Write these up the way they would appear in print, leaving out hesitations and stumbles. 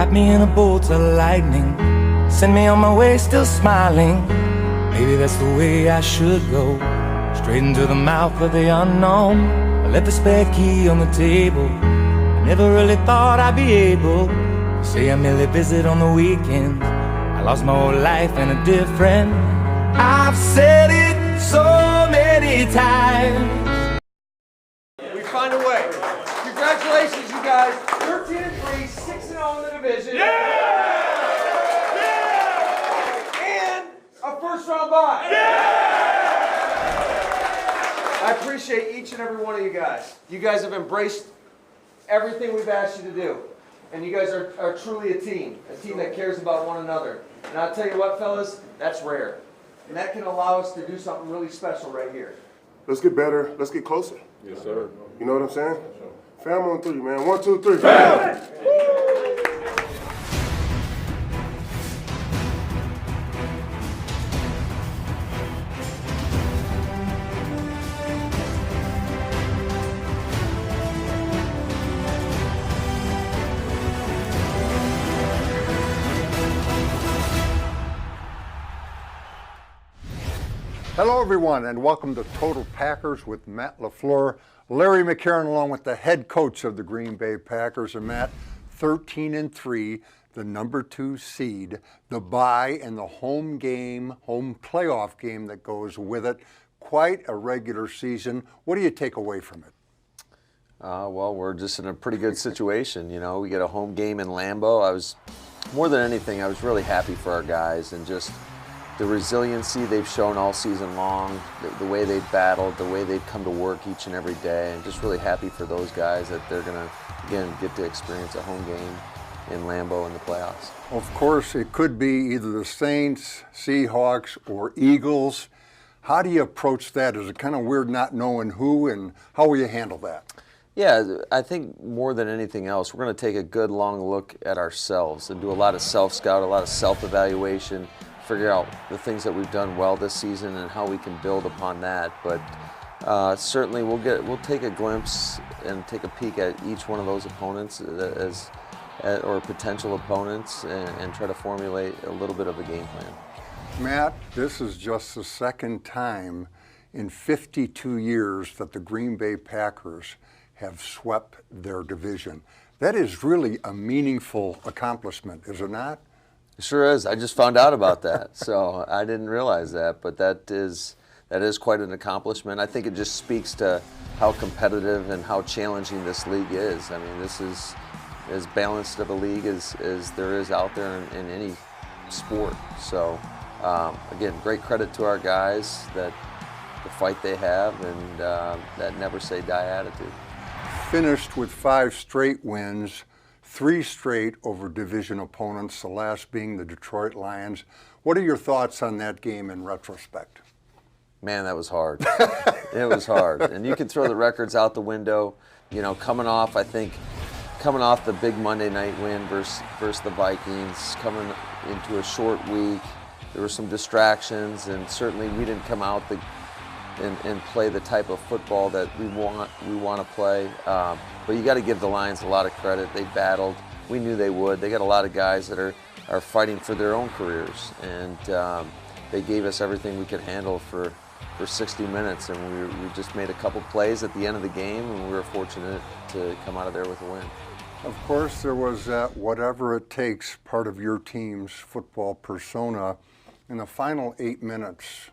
Wrap me in a bolt of lightning, send me on my way still smiling. Maybe that's the way I should go, straight into the mouth of the unknown. I left the spare key on the table. I never really thought I'd be able to say I merely visit on the weekends. I lost my whole life and a different. I've said it so many times. We find a way. Congratulations, you guys. 13-3, 6-0 in the division. Yeah! And a first-round bye. I appreciate each and every one of you guys. You guys have embraced everything we've asked you to do. And you guys are truly a team that cares about one another. And I'll tell you what, fellas, that's rare. And that can allow us to do something really special right here. Let's get better. Let's get closer. Yes, sir. You know what I'm saying? Fam on three, man. 1, 2, 3. Fam! Hello, everyone, and welcome to Total Packers with Matt LaFleur. Larry McCarren, along with the head coach of the Green Bay Packers. And Matt, 13-3, the number 2 seed, the bye, and the home playoff game that goes with it. Quite a regular season. What do you take away from it? Well, we're just in a pretty good situation. You know, we get a home game in Lambeau. More than anything, I was really happy for our guys and just the resiliency they've shown all season long, the way they've battled, the way they've come to work each and every day, and just really happy for those guys that they're going to, again, get to experience a home game in Lambeau in the playoffs. Of course, it could be either the Saints, Seahawks, or Eagles. How do you approach that? Is it kind of weird not knowing who, and how will you handle that? Yeah, I think more than anything else, we're going to take a good long look at ourselves and do a lot of self-scout, a lot of self-evaluation, figure out the things that we've done well this season and how we can build upon that. But certainly we'll take a glimpse and take a peek at each one of those opponents or potential opponents and try to formulate a little bit of a game plan. Matt, this is just the second time in 52 years that the Green Bay Packers have swept their division. That is really a meaningful accomplishment, is it not? It sure is. I just found out about that, so I didn't realize that. But that is quite an accomplishment. I think it just speaks to how competitive and how challenging this league is. I mean, this is as balanced of a league as there is out there in any sport. So, again, great credit to our guys that the fight they have and that never say die attitude. Finished with 5 straight wins. 3 straight over division opponents, the last being the Detroit Lions. What are your thoughts on that game in retrospect? Man, that was hard. It was hard. And you can throw the records out the window. You know, coming off the big Monday night win versus the Vikings, coming into a short week, there were some distractions, and certainly we didn't come out and play the type of football that we want to play. But you got to give the Lions a lot of credit. They battled. We knew they would. They got a lot of guys that are fighting for their own careers, and they gave us everything we could handle for 60 minutes, and we just made a couple plays at the end of the game, and we were fortunate to come out of there with a win. Of course, there was that whatever it takes part of your team's football persona in the final 8 minutes,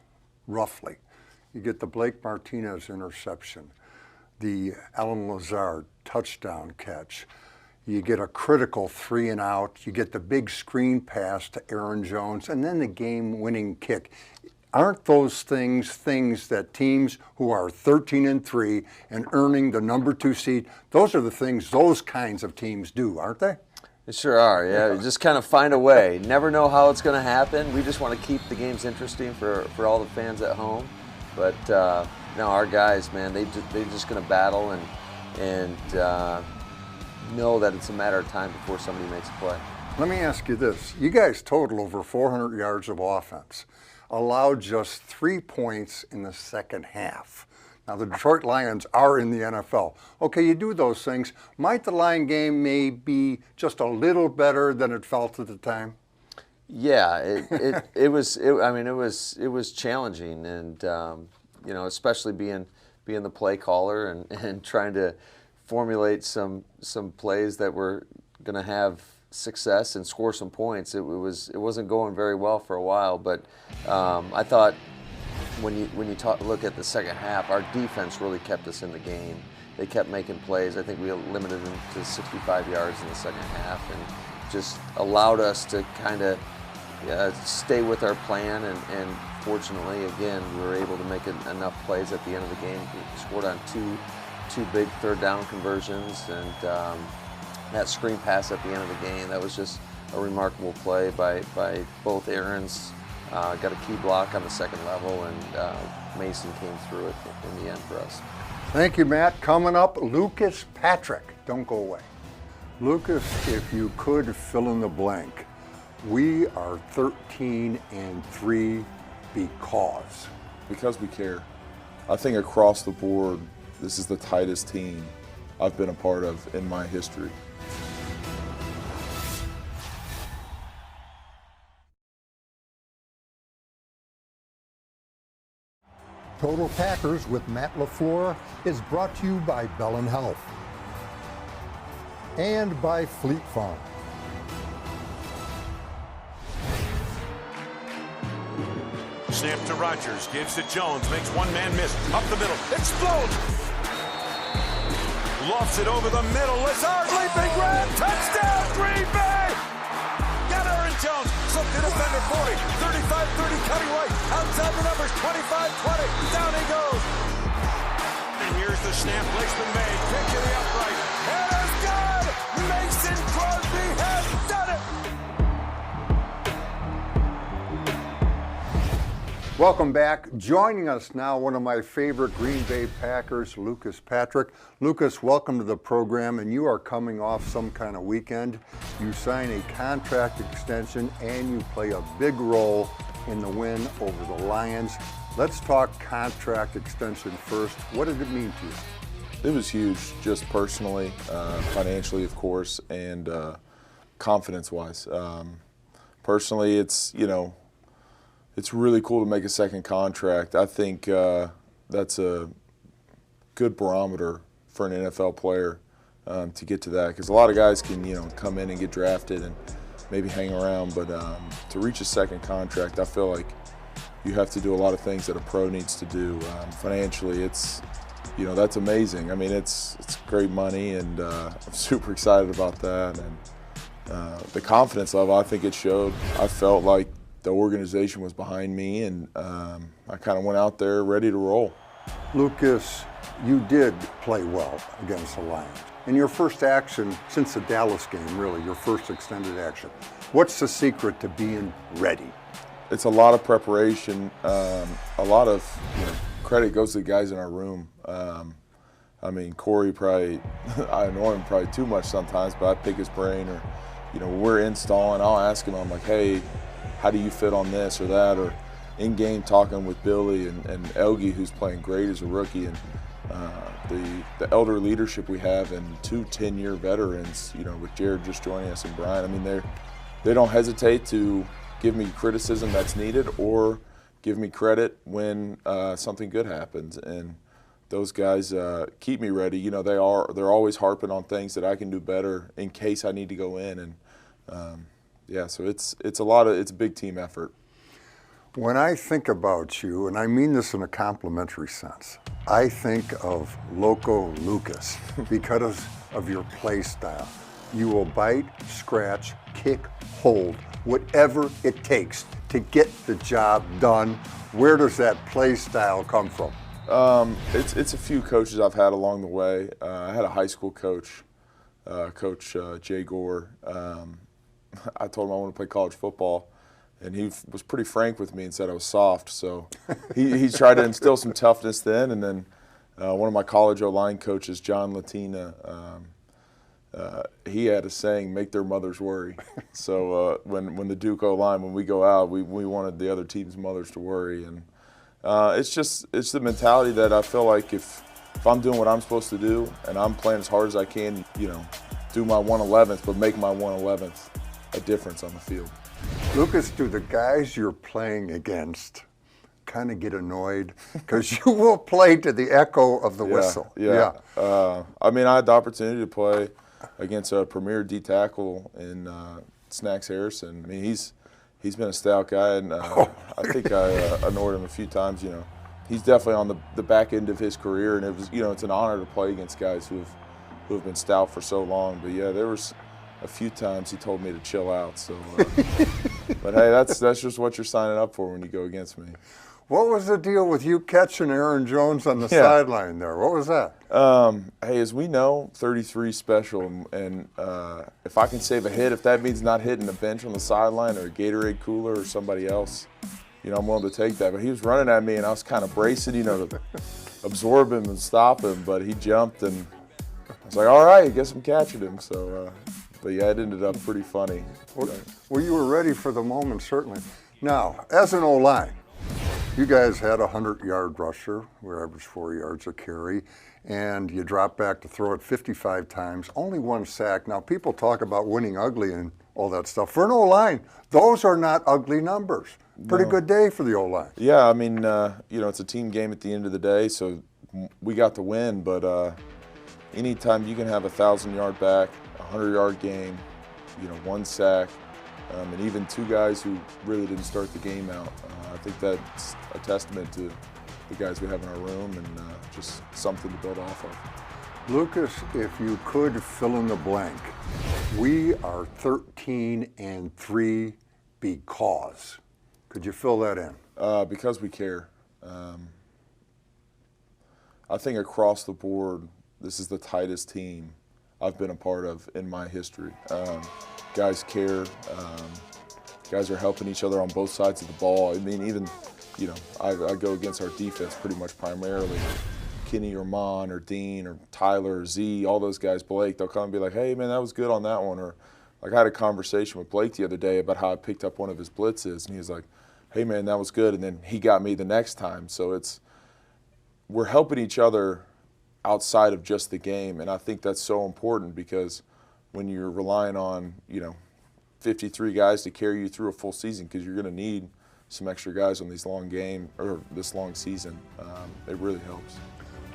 roughly. You get the Blake Martinez interception, the Alan Lazard touchdown catch. You get a critical 3 and out. You get the big screen pass to Aaron Jones, and then the game-winning kick. Aren't those things that teams who are 13-3 and earning the number 2 seed, those are the things those kinds of teams do, aren't they? They sure are, yeah. You just kind of find a way. Never know how it's going to happen. We just want to keep the games interesting for all the fans at home. But no, our guys, man, they're just going to battle and know that it's a matter of time before somebody makes a play. Let me ask you this. You guys total over 400 yards of offense, allowed just 3 points in the second half Now, the Detroit Lions are in the NFL. Okay, you do those things. Might the Lion game may be just a little better than it felt at the time? Yeah, it was challenging, and especially being the play caller and trying to formulate some plays that were going to have success and score some points. It wasn't going very well for a while, but I thought when you look at the second half, our defense really kept us in the game. They kept making plays. I think we limited them to 65 yards in the second half, and just allowed us to kind of stay with our plan. And fortunately, again, we were able to make enough plays at the end of the game. We scored on two big third down conversions, and that screen pass at the end of the game, that was just a remarkable play by both Aarons. Got a key block on the second level, and Mason came through it in the end for us. Thank you, Matt. Coming up, Lucas Patrick. Don't go away. Lucas, if you could fill in the blank. We are 13-3 because. Because we care. I think across the board, this is the tightest team I've been a part of in my history. Total Packers with Matt LaFleur is brought to you by Bell & Health and by Fleet Farm. Snap to Rodgers, gives to Jones, makes one man miss, up the middle, explodes! Lofts it over the middle, Lazard leaping grab, touchdown Green Bay! Got Aaron Jones, slipped to defender 40, 35-30 cutting right, outside the numbers, 25-20, down he goes! And here's the snap, placement made, kick to the upright, and it's good! Mason Crosby has done it! Welcome back. Joining us now, one of my favorite Green Bay Packers, Lucas Patrick. Lucas, welcome to the program, and you are coming off some kind of weekend. You sign a contract extension, and you play a big role in the win over the Lions. Let's talk contract extension first. What did it mean to you? It was huge, just personally, financially, of course, and confidence-wise. Personally, it's really cool to make a second contract. I think that's a good barometer for an NFL player to get to that, because a lot of guys can come in and get drafted and maybe hang around, but to reach a second contract, I feel like you have to do a lot of things that a pro needs to do. Financially, it's that's amazing. I mean, it's great money, and I'm super excited about that. And the confidence level, I think it showed. I felt like the organization was behind me, and I kind of went out there ready to roll. Lucas, you did play well against the Lions. In your first action since the Dallas game, really, your first extended action, what's the secret to being ready? It's a lot of preparation. A lot of credit goes to the guys in our room. I mean, Corey probably, I annoy him probably too much sometimes, but I pick his brain, or when we're installing, I'll ask him, I'm like, hey, how do you fit on this or that? Or in-game talking with Billy and Elgie, who's playing great as a rookie, and the elder leadership we have, and 2 10-year veterans, with Jared just joining us and Brian. I mean, they don't hesitate to give me criticism that's needed, or give me credit when something good happens. And those guys keep me ready. They're always harping on things that I can do better in case I need to go in. And yeah, so it's a big team effort. When I think about you, and I mean this in a complimentary sense, I think of Loco Lucas because of your play style. You will bite, scratch, kick, hold, whatever it takes to get the job done. Where does that play style come from? It's a few coaches I've had along the way. I had a high school coach, Coach Jay Gore. I told him I wanted to play college football, and he was pretty frank with me and said I was soft. So he tried to instill some toughness then. And then one of my college O-line coaches, John Latina, he had a saying, make their mothers worry. So when the Duke O-line, when we go out, we wanted the other team's mothers to worry. And It's the mentality that I feel like if I'm doing what I'm supposed to do and I'm playing as hard as I can, do my 111th, but make my 111th a difference on the field. Lucas, do the guys you're playing against kind of get annoyed? Because you will play to the echo of the whistle. Yeah. I mean, I had the opportunity to play against a premier D tackle in Snacks Harrison. I mean, he's been a stout guy, and I think I annoyed him a few times. He's definitely on the back end of his career, and it was, it's an honor to play against guys who have been stout for so long. But yeah, there was a few times he told me to chill out. So, but hey, that's just what you're signing up for when you go against me. What was the deal with you catching Aaron Jones on the sideline there? What was that? Hey, as we know, 33 special, and if I can save a hit, if that means not hitting the bench on the sideline or a Gatorade cooler or somebody else, I'm willing to take that. But he was running at me, and I was kind of bracing, to absorb him and stop him. But he jumped, and I was like, all right, I guess I'm catching him. So, but yeah, it ended up pretty funny. Well, you were ready for the moment, certainly. Now, as an O-line, you guys had a 100-yard rusher, who averaged 4 yards a carry, and you dropped back to throw it 55 times, only 1 sack. Now, people talk about winning ugly and all that stuff. For an O-line, those are not ugly numbers. Pretty good day for the O-line. Yeah, I mean, it's a team game at the end of the day, so we got the win. But anytime you can have a 1,000-yard back, a 100-yard game, 1 sack, and even 2 guys who really didn't start the game out, I think that's a testament to the guys we have in our room, and just something to build off of. Lucas, if you could fill in the blank, we are 13-3 because. Could you fill that in? Because we care. I think across the board, this is the tightest team I've been a part of in my history. Guys care. Guys are helping each other on both sides of the ball. I mean, even, I go against our defense pretty much primarily. Kenny or Mon or Dean or Tyler or Z, all those guys, Blake, they'll come and be like, hey, man, that was good on that one. Or like I had a conversation with Blake the other day about how I picked up one of his blitzes, and he was like, hey, man, that was good. And then he got me the next time. So we're helping each other outside of just the game. And I think that's so important because when you're relying on, 53 guys to carry you through a full season, because you're going to need some extra guys on these long game or this long season. It really helps.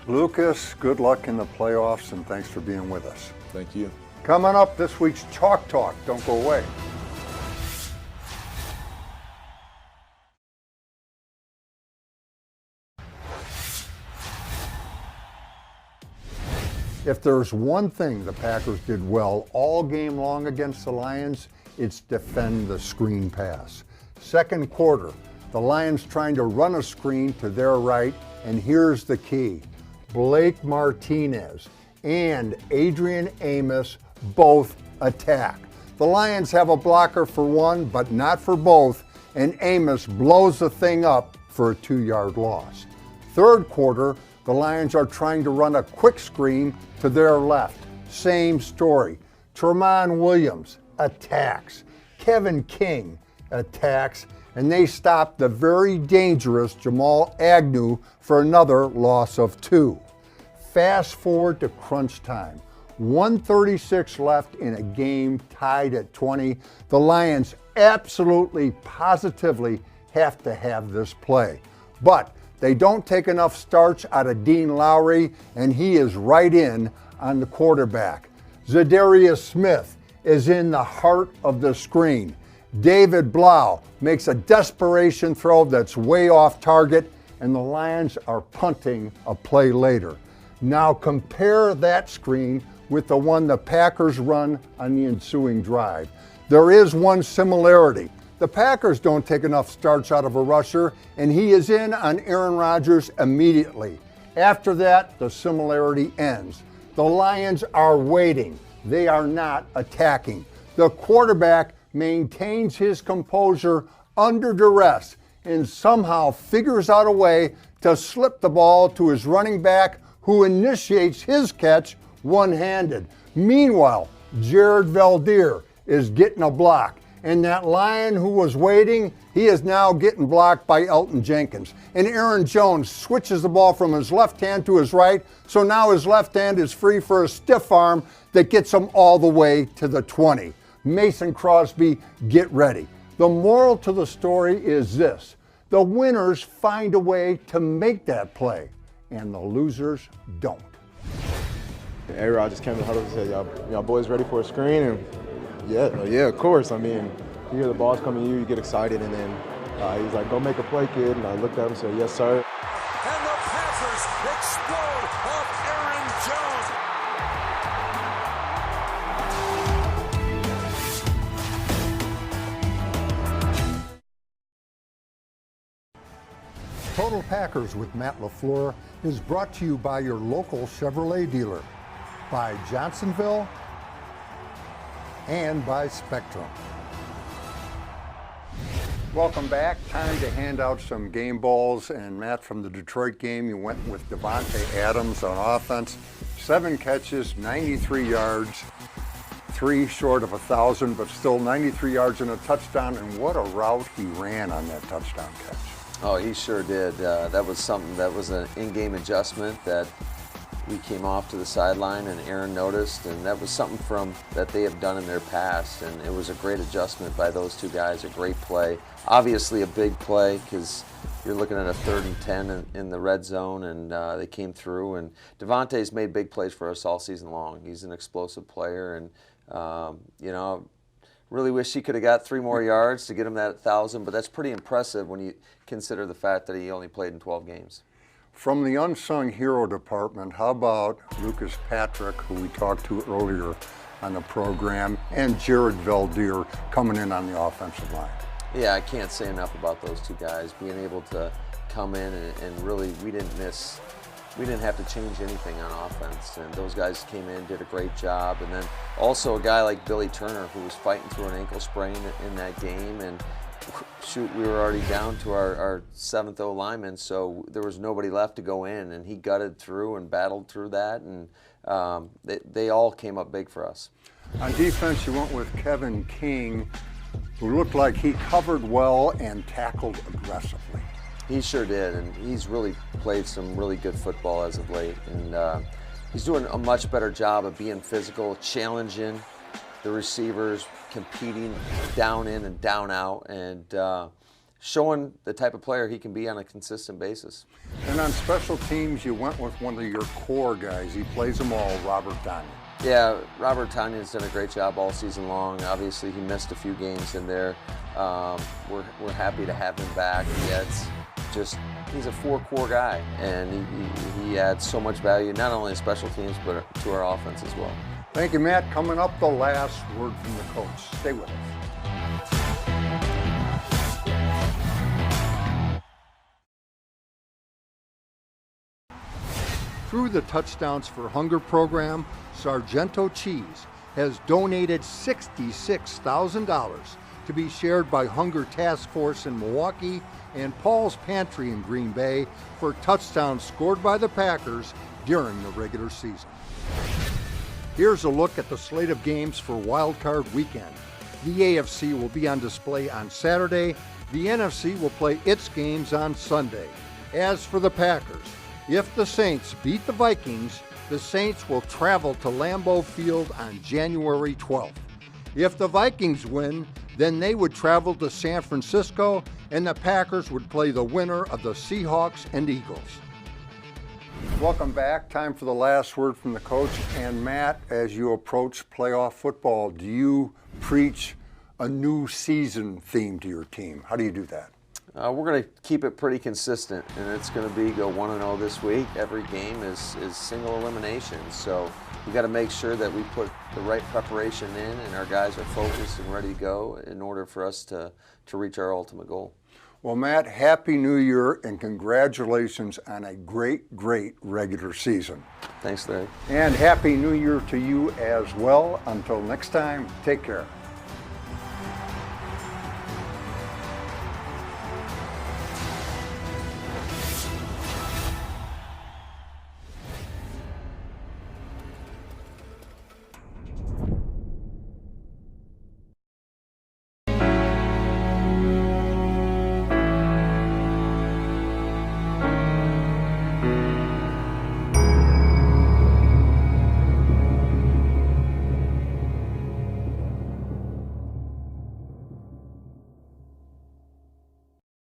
Lucas, good luck in the playoffs, and thanks for being with us. Thank you. Coming up this week's Chalk Talk. Don't go away. If there's one thing the Packers did well all game long against the Lions, it's defend the screen pass. Second quarter, the Lions trying to run a screen to their right, and here's the key. Blake Martinez and Adrian Amos both attack. The Lions have a blocker for one, but not for both, and Amos blows the thing up for a 2-yard loss. Third quarter, the Lions are trying to run a quick screen to their left. Same story. Tremont Williams attacks. Kevin King attacks, and they stop the very dangerous Jamal Agnew for another loss of 2. Fast forward to crunch time. 1:36 left in a game tied at 20. The Lions absolutely, positively have to have this play. But they don't take enough starch out of Dean Lowry, and he is right in on the quarterback. Zadarius Smith is in the heart of the screen. David Blau makes a desperation throw that's way off target, and the Lions are punting a play later. Now compare that screen with the one the Packers run on the ensuing drive. There is one similarity. The Packers don't take enough starch out of a rusher, and he is in on Aaron Rodgers immediately. After that, the similarity ends. The Lions are waiting. They are not attacking. The quarterback maintains his composure under duress and somehow figures out a way to slip the ball to his running back, who initiates his catch one-handed. Meanwhile, Jared Valdir is getting a block, And that Lion who was waiting, he is now getting blocked by Elton Jenkins. And Aaron Jones switches the ball from his left hand to his right, so now his left hand is free for a stiff arm that gets him all the way to the 20. Mason Crosby, get ready. The moral to the story is this: the winners find a way to make that play, and the losers don't. A-Rod just came to the huddle and said, y'all boys ready for a screen? And yeah, of course. I mean, you hear the balls coming to you, you get excited, and then he's like, go make a play, kid. And I looked at him and said, yes, sir. And the Packers explode off Aaron Jones. Total Packers with Matt LaFleur is brought to you by your local Chevrolet dealer, by Johnsonville, and by Spectrum. Welcome back. Time to hand out some game balls. And Matt, from the Detroit game, you went with Davante Adams on offense. 7 catches, 93 yards, 3 short of 1,000, but still 93 yards and a touchdown. And what a route he ran on that touchdown catch. Oh, he sure did. That was something that was an in-game adjustment that we came off to the sideline and Aaron noticed, and that was something that they have done in their past, and it was a great adjustment by those two guys, a great play. Obviously a big play because you're looking at a 3rd and 10 in the red zone, and they came through, and Davante's made big plays for us all season long. He's an explosive player, and really wish he could have got 3 more yards to get him that 1,000, but that's pretty impressive when you consider the fact that he only played in 12 games. From the unsung hero department, how about Lucas Patrick, who we talked to earlier on the program, and Jared Valdir coming in on the offensive line? Yeah, I can't say enough about those two guys being able to come in and really we didn't have to change anything on offense, and those guys came in, did a great job. And then also a guy like Billy Turner, who was fighting through an ankle sprain in that game, and shoot, we were already down to our 7th O lineman, so there was nobody left to go in, and he gutted through and battled through that, and they all came up big for us. On defense, you went with Kevin King, who looked like he covered well and tackled aggressively. He sure did, and he's really played some really good football as of late, and he's doing a much better job of being physical, challenging the receivers, competing down in and down out, and showing the type of player he can be on a consistent basis. And on special teams, you went with one of your core guys. He plays them all, Robert Tonyan. Yeah, Robert Tonyan's done a great job all season long. Obviously, he missed a few games in there. We're happy to have him back. He's a 4-core guy, and he adds so much value, not only in special teams, but to our offense as well. Thank you, Matt. Coming up, the last word from the coach. Stay with us. Through the Touchdowns for Hunger program, Sargento Cheese has donated $66,000 to be shared by Hunger Task Force in Milwaukee and Paul's Pantry in Green Bay for touchdowns scored by the Packers during the regular season. Here's a look at the slate of games for Wild Card Weekend. The AFC will be on display on Saturday. The NFC will play its games on Sunday. As for the Packers, if the Saints beat the Vikings, the Saints will travel to Lambeau Field on January 12th. If the Vikings win, then they would travel to San Francisco, and the Packers would play the winner of the Seahawks and Eagles. Welcome back. Time for the last word from the coach. And Matt, as you approach playoff football, do you preach a new season theme to your team? How do you do that? We're going to keep it pretty consistent, and it's going to be go 1-0 this week. Every game is single elimination, so we got to make sure that we put the right preparation in, and our guys are focused and ready to go in order for us to reach our ultimate goal. Well, Matt, Happy New Year and congratulations on a great regular season. Thanks, Larry. And Happy New Year to you as well. Until next time, take care.